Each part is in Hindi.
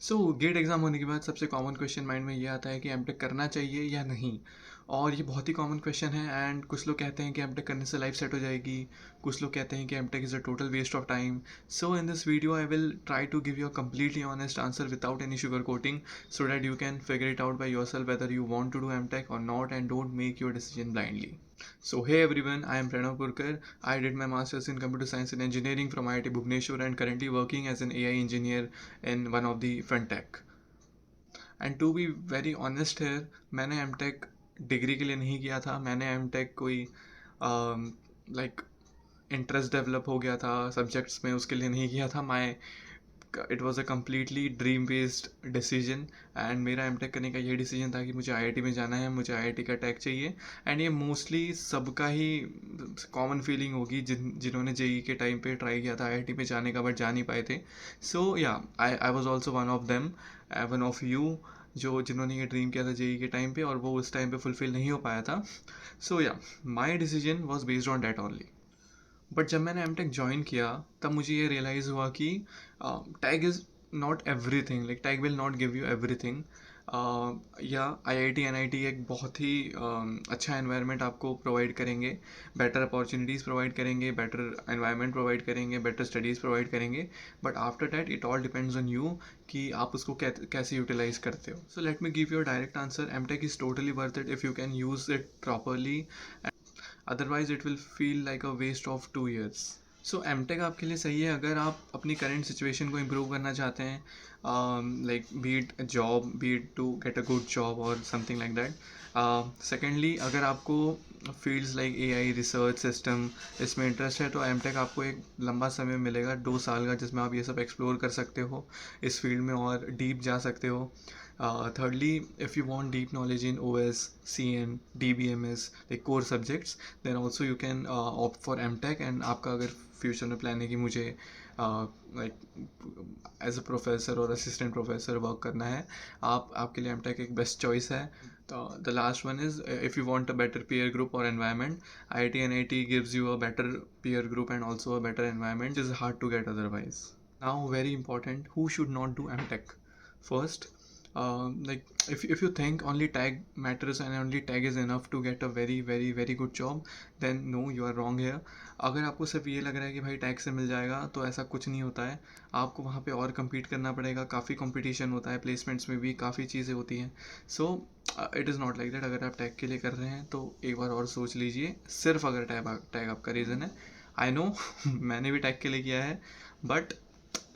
सो गेट एग्ज़ाम होने के बाद सबसे कॉमन क्वेश्चन माइंड में ये आता है कि एमटेक करना चाहिए या नहीं। और ये बहुत ही कॉमन क्वेश्चन है एंड कुछ लोग कहते हैं कि एमटेक करने से लाइफ सेट हो जाएगी, कुछ लोग कहते हैं कि MTech is a total waste of time. So in this video I will try to give you a completely honest answer without any sugar coating, so that you can figure it out by yourself whether you want to do mtech or not, and don't make your decision blindly. So hey everyone, I am Pranav Purkar. I did my masters in computer science and engineering from IIT Bhubaneswar and currently working as an AI engineer in one of the fintech. And to be very honest है, मैंने एम टेक डिग्री के लिए नहीं किया था। मैंने एम टेक कोई लाइक इंटरेस्ट डेवलप हो गया था सब्जेक्ट्स में, उसके लिए नहीं किया था। My it was a completely dream based decision. And मेरा एम टेक करने का यही डिसीजन था कि मुझे आईआईटी में जाना है, मुझे आईआईटी का टैग चाहिए। एंड ये मोस्टली सबका ही कॉमन फीलिंग होगी जिन्होंने जेई के टाइम पे ट्राई किया था आईआईटी में जाने का बट जा नहीं पाए थे। सो या I was also one of them, one of you, जिन्होंने ये ड्रीम किया था जेई के टाइम पे और वो उस टाइम पे फुलफिल नहीं हो पाया था। सो या my decision was based on that only. But जब मैंने एम टेक ज्वाइन किया तब मुझे ये रियलाइज़ हुआ कि tag is not everything, like tag will not give you everything. या आईआईटी एनआईटी एक बहुत ही अच्छा एनवायरनमेंट आपको प्रोवाइड करेंगे, बेटर अपॉर्चुनिटीज़ प्रोवाइड करेंगे, बेटर एनवायरनमेंट प्रोवाइड करेंगे, बेटर स्टडीज़ प्रोवाइड करेंगे। But after that it all depends on you कि आप उसको कैसे यूटिलाइज करते हो। So let me give you a direct answer, M tech is totally worth it if you can use it properly, otherwise it will feel like a waste of 2 years। So M tech आपके लिए सही है अगर आप अपनी करंट सिचुएशन को इम्प्रूव करना चाहते हैं, like beat job, beat to get a good job और समथिंग लाइक दैट। सेकेंडली, अगर आपको fields like AI, research, system, इसमें इंटरेस्ट है तो एम टेक आपको एक लंबा समय मिलेगा, 2 साल का, जिसमें आप ये सब एक्सप्लोर कर सकते हो, इस फील्ड में और डीप जा सकते हो। Thirdly, if you want deep knowledge in OS, CN, DBMS, like core subjects, then also you can opt for MTech। and आपका अगर फ्यूचर में प्लान है कि मुझे लाइक एज अ प्रोफेसर और असिस्टेंट प्रोफेसर वर्क करना है, आपके लिए MTech एक बेस्ट चॉइस है। तो the last one is, if you want a better peer group or environment, IIT NIT gives you a better peer group and also a better environment, which is hard to get otherwise. Now very important, who should not do MTech? First, like if you think only tag matters and only tag is enough to get a very very very good job, then no, you are wrong here। अगर आपको सिर्फ ये लग रहा है कि भाई टैग से मिल जाएगा, तो ऐसा कुछ नहीं होता है। आपको वहाँ पे और compete करना पड़ेगा, काफ़ी कंपटीशन होता है, प्लेसमेंट्स में भी काफ़ी चीज़ें होती हैं। So it is not like that. अगर आप टैग के लिए कर रहे हैं तो एक बार और सोच लीजिए, सिर्फ अगर टैग आपका रीज़न है। आई नो मैंने भी टैग के लिए किया है, बट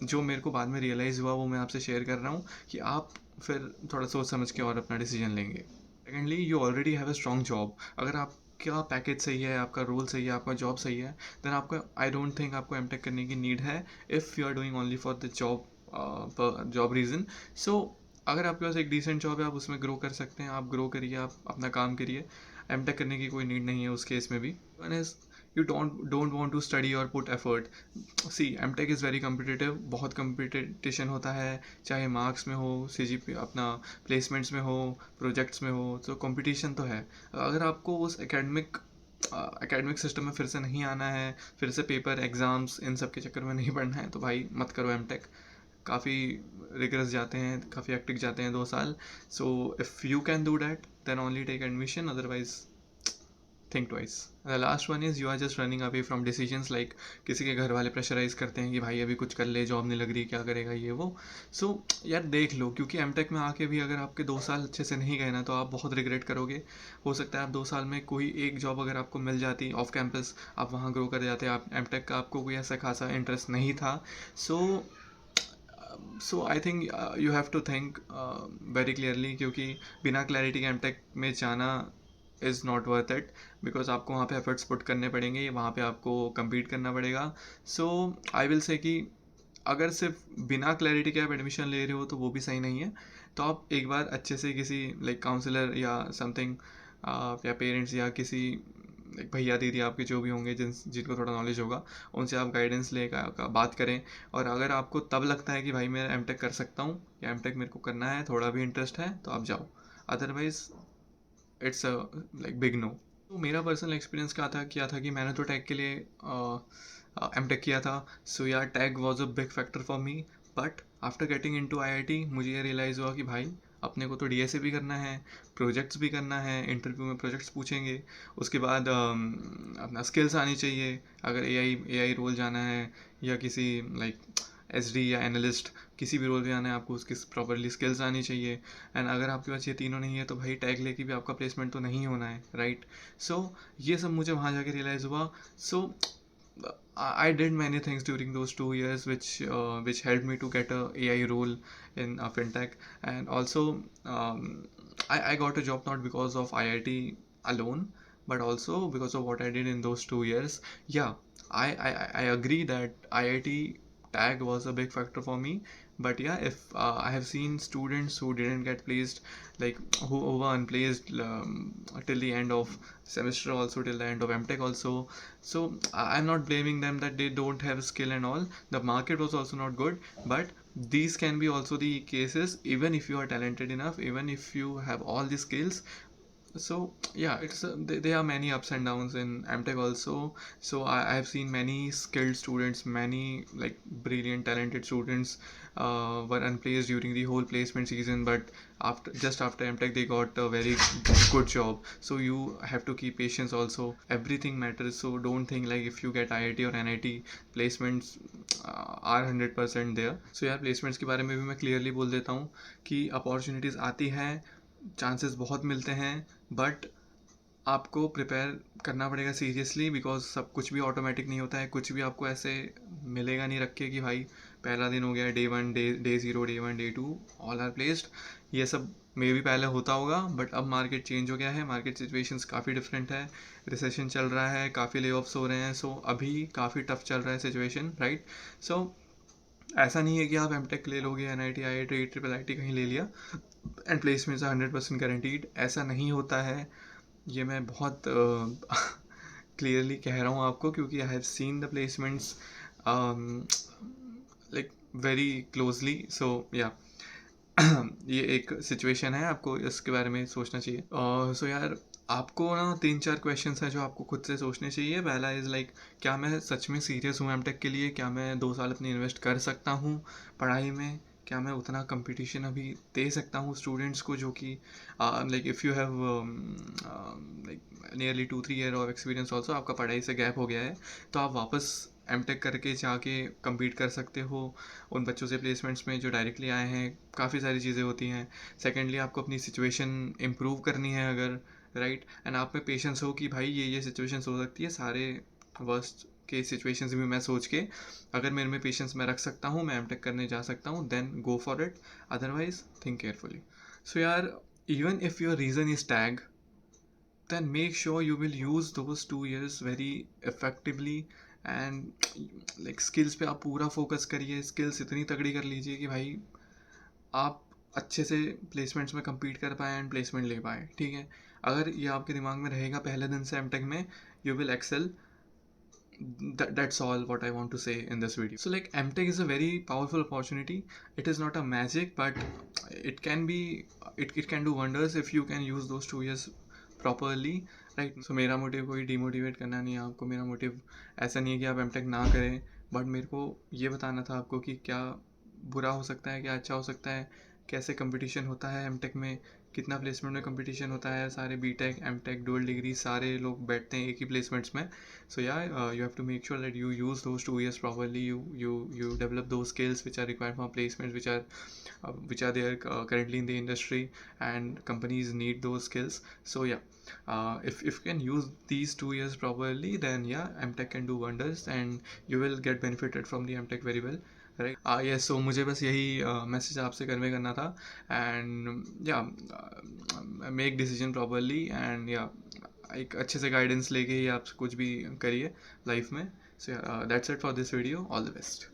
जो मेरे को बाद में रियलाइज़ हुआ वो मैं आपसे शेयर कर रहा हूँ कि आप फिर थोड़ा सोच समझ के और अपना डिसीजन लेंगे। Secondly, you already have a strong job. अगर आपका पैकेज सही है, आपका रोल सही है, आपका जॉब सही है, देन आपको, आई डोंट थिंक आपको एमटेक करने की नीड है, if you are doing only for the job reason. So अगर आपके पास एक डिसेंट जॉब है, आप उसमें ग्रो कर सकते हैं, आप ग्रो करिए, आप अपना काम करिए। एमटेक करने की कोई नीड नहीं है उस केस में भी। One is, you don't want to study और put effort. See, MTech is very competitive, बहुत कंपटीशन होता है, चाहे मार्क्स में हो, सीजीपी अपना, प्लेसमेंट्स में हो, प्रोजेक्ट्स में हो, तो कंपटीशन तो है। अगर आपको उस एकेडमिक सिस्टम में फिर से नहीं आना है, फिर से पेपर एग्ज़ाम्स इन सब के चक्कर में नहीं पढ़ना है, तो भाई मत करो एमटेक। काफ़ी रिग्रेस जाते हैं, काफ़ी एक्टिक जाते हैं 2 साल। So if you can do that, then only take admission, otherwise think twice. The last one is, you are just running away from decisions, like किसी के घर वाले प्रेशराइज करते हैं कि भाई अभी कुछ कर ले, जॉब नहीं लग रही, क्या करेगा ये वो। सो यार देख लो, क्योंकि एमटेक में आके भी अगर आपके 2 साल अच्छे से नहीं गए ना, तो आप बहुत रिग्रेट करोगे। हो सकता है आप 2 साल में कोई एक जॉब अगर आपको मिल जाती ऑफ कैंपस, आप वहाँ ग्रो कर जाते। आप एमटेक का आपको कोई ऐसा खासा इंटरेस्ट नहीं था। So I think you have to think very clearly, क्योंकि बिना क्लैरिटी के एमटेक में जाना is not worth it, because आपको वहाँ पे एफर्ट्स पुट करने पड़ेंगे, वहाँ पे आपको compete करना पड़ेगा। सो आई विल से कि अगर सिर्फ बिना क्लैरिटी के आप एडमिशन ले रहे हो तो वो भी सही नहीं है। तो आप एक बार अच्छे से किसी लाइक काउंसलर या समथिंग, या पेरेंट्स या किसी एक भैया दीदी आपके जो भी होंगे, जिनको थोड़ा नॉलेज होगा, उनसे आप गाइडेंस लेकर बात करें। और अगर आपको तब लगता है कि भाई मैं एमटेक कर सकता हूँ या एमटेक मेरे को करना है, थोड़ा भी इंटरेस्ट है, तो आप जाओ, otherwise it's a like big no. तो मेरा पर्सनल एक्सपीरियंस क्या था कि मैंने तो टैग के लिए एम टेक किया था। सो यार tag was a big factor for me, but after getting into IIT मुझे ये रियलाइज़ हुआ कि भाई अपने को तो डीएसए भी करना है, प्रोजेक्ट्स भी करना है, इंटरव्यू में प्रोजेक्ट्स पूछेंगे, उसके बाद अपना स्किल्स आनी चाहिए। अगर एआई रोल जाना है या किसी लाइक एसडी या एनालिस्ट किसी भी रोल पे आना है, आपको उसकी प्रॉपरली स्किल्स आनी चाहिए। एंड अगर आपके पास ये तीनों नहीं है तो भाई टैग लेके भी आपका प्लेसमेंट तो नहीं होना है, राइट। सो ये सब मुझे वहाँ जाके रियलाइज़ हुआ। सो I did many things during those 2 years, which helped me to get a AI role in fintech, and also I got a job not because of IIT alone, but also because of what I did in those 2 years. Yeah, I agree that IIT tag was a big factor for me, but yeah, if I have seen students who didn't get placed, like who were unplaced till the end of semester, also till the end of MTech also. So I'm not blaming them that they don't have skill and all. The market was also not good, but these can be also the cases. Even if you are talented enough, even if you have all the skills, so yeah, there are many ups and downs in MTech also. So I have seen many skilled students, many like brilliant talented students were unplaced during the whole placement season, but after MTech they got a very good job. So you have to keep patience also. Everything matters. So don't think like if you get IIT or NIT, placements are 100% there. So यार placements के बारे में भी मैं clearly बोल देता हूँ कि opportunities आती हैं, चांसेस बहुत मिलते हैं, बट आपको प्रिपेयर करना पड़ेगा सीरियसली, बिकॉज सब कुछ भी ऑटोमेटिक नहीं होता है, कुछ भी आपको ऐसे मिलेगा नहीं रख के कि भाई पहला दिन हो गया, day 1, day 0, day 1, day 2 all are placed. ये सब मे भी पहले होता होगा, बट अब मार्केट चेंज हो गया है, मार्केट सिचुएशंस काफ़ी डिफरेंट है, रिसेशन चल रहा है, काफ़ी ले ऑफ्स हो रहे हैं। सो अभी काफ़ी टफ चल रहा है सिचुएशन, राइट। सो ऐसा नहीं है कि आप एमटेक ले लोगे, एनआईटी, आईआईटी, ट्रिपल आईटी कहीं ले लिया एंड प्लेसमेंट्स 100% गारंटीड, ऐसा नहीं होता है। ये मैं बहुत क्लियरली कह रहा हूँ आपको, क्योंकि I have seen the placements like very closely. So या ये एक सिचुएशन है, आपको इसके बारे में सोचना चाहिए। सो यार आपको ना 3-4 क्वेश्चंस हैं जो आपको खुद से सोचने चाहिए। पहला इज़ लाइक, क्या मैं सच में सीरियस हूँ एमटेक के लिए? क्या मैं 2 साल अपनी इन्वेस्ट कर सकता हूँ पढ़ाई में? क्या मैं उतना कंपटीशन अभी दे सकता हूँ स्टूडेंट्स को, जो कि like if you have like nearly 2-3 year of experience also, आपका पढ़ाई से गैप हो गया है, तो आप वापस एमटेक करके जाके कम्पीट कर सकते हो उन बच्चों से प्लेसमेंट्स में जो डायरेक्टली आए हैं। काफ़ी सारी चीज़ें होती हैं। सेकेंडली, आपको अपनी सिचुएशन इम्प्रूव करनी है अगर, राइट, एंड आप में पेशेंस हो कि भाई ये सिचुएशंस हो सकती है, सारे वर्स्ट के सिचुएशंस भी मैं सोच के, अगर मेरे में पेशेंस मैं रख सकता हूँ, मैं एमटेक करने जा सकता हूँ, then go for it, otherwise think carefully. So यार, even if your reason is tag, then make sure you will use those 2 years very effectively, and like skills पे आप पूरा फोकस करिए, स्किल्स इतनी तगड़ी कर लीजिए कि भाई आप अच्छे से प्लेसमेंट्स में compete कर पाए एंड प्लेसमेंट ले पाए, ठीक है। अगर ये आपके दिमाग में रहेगा पहले दिन से एमटेक में, you will excel. That's all what I want to say in this video. So like MTech is a very powerful opportunity. It is not a magic, but it can be, it can do wonders if you can use those 2 years properly, right? So मेरा मोटिव कोई डिमोटिवेट करना नहीं है आपको, मेरा मोटिव ऐसा नहीं है कि आप MTech ना करें, बट मेरे को ये बताना था आपको कि क्या बुरा हो सकता है, क्या अच्छा हो सकता है, कैसे कंपटीशन होता है एमटेक में, कितना प्लेसमेंट में कंपटीशन होता है। सारे बीटेक, एमटेक, डुअल डिग्री सारे लोग बैठते हैं एक ही प्लेसमेंट्स में। So yeah you have to make sure that you use those 2 years properly, you develop those skills which are required for placements, which are there currently in the industry, and companies need those skills. So yeah, if you can use these 2 years properly, then yeah, MTech can do wonders and you will get benefited from the MTech very well, right. Yes, so मुझे बस यही मैसेज आपसे कन्वे करना था, एंड या मेक डिसीजन प्रॉपरली, एंड या एक अच्छे से गाइडेंस लेके ही आप कुछ भी करिए लाइफ में। So that's it for this video, all the best.